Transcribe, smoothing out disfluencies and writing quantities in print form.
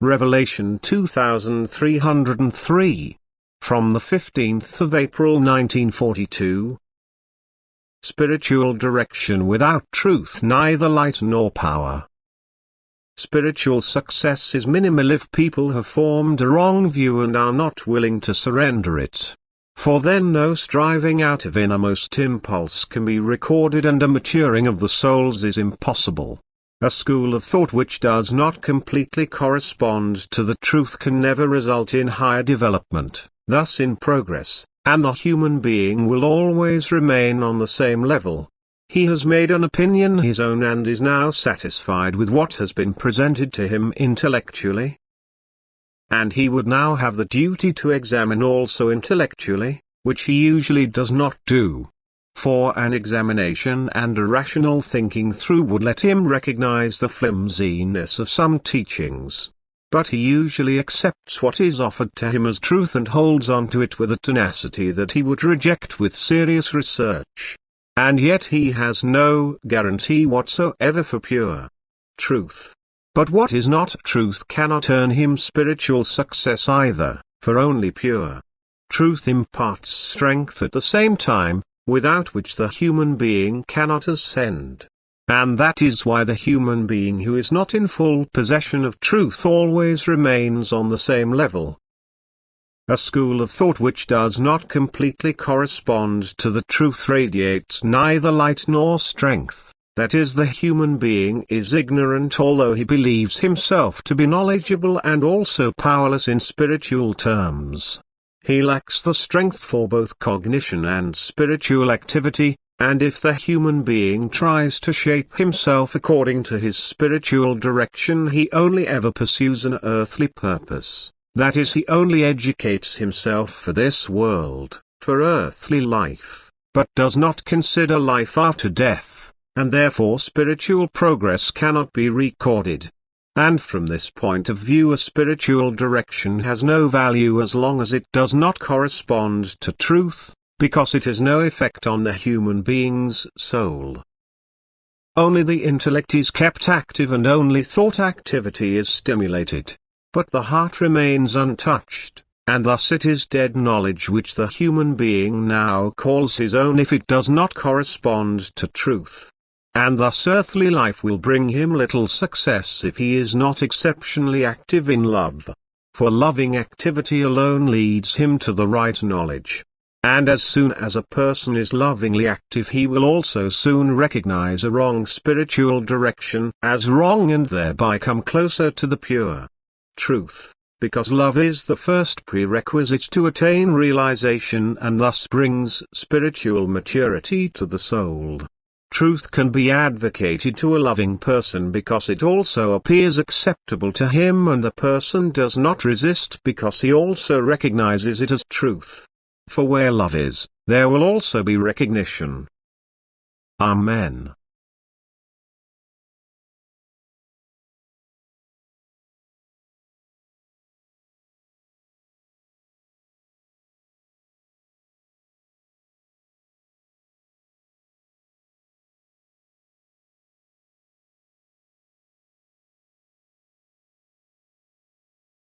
Revelation 2303. From the 15th of April 1942. Spiritual direction without truth, neither light nor power. Spiritual success is minimal if people have formed a wrong view and are not willing to surrender it. For then no striving out of innermost impulse can be recorded, and a maturing of the souls is impossible. A school of thought which does not completely correspond to the truth can never result in higher development, thus in progress, and the human being will always remain on the same level. He has made an opinion his own and is now satisfied with what has been presented to him intellectually. And he would now have the duty to examine also intellectually, which he usually does not do. For an examination and a rational thinking through would let him recognize the flimsiness of some teachings. But he usually accepts what is offered to him as truth and holds on to it with a tenacity that he would reject with serious research. And yet he has no guarantee whatsoever for pure truth. But what is not truth cannot earn him spiritual success either, for only pure truth imparts strength at the same time, without which the human being cannot ascend. And that is why the human being who is not in full possession of truth always remains on the same level. A school of thought which does not completely correspond to the truth radiates neither light nor strength, that is, the human being is ignorant although he believes himself to be knowledgeable and also powerless in spiritual terms. He lacks the strength for both cognition and spiritual activity, and if the human being tries to shape himself according to his spiritual direction, he only ever pursues an earthly purpose. That is, he only educates himself for this world, for earthly life, but does not consider life after death, and therefore spiritual progress cannot be recorded. And from this point of view, a spiritual direction has no value as long as it does not correspond to truth, because it has no effect on the human being's soul. Only the intellect is kept active and only thought activity is stimulated. But the heart remains untouched, and thus it is dead knowledge which the human being now calls his own if it does not correspond to truth. And thus earthly life will bring him little success if he is not exceptionally active in love. For loving activity alone leads him to the right knowledge. And as soon as a person is lovingly active, he will also soon recognize a wrong spiritual direction as wrong and thereby come closer to the pure truth, because love is the first prerequisite to attain realization and thus brings spiritual maturity to the soul. Truth can be advocated to a loving person because it also appears acceptable to him, and the person does not resist because he also recognizes it as truth. For where love is, there will also be recognition. Amen.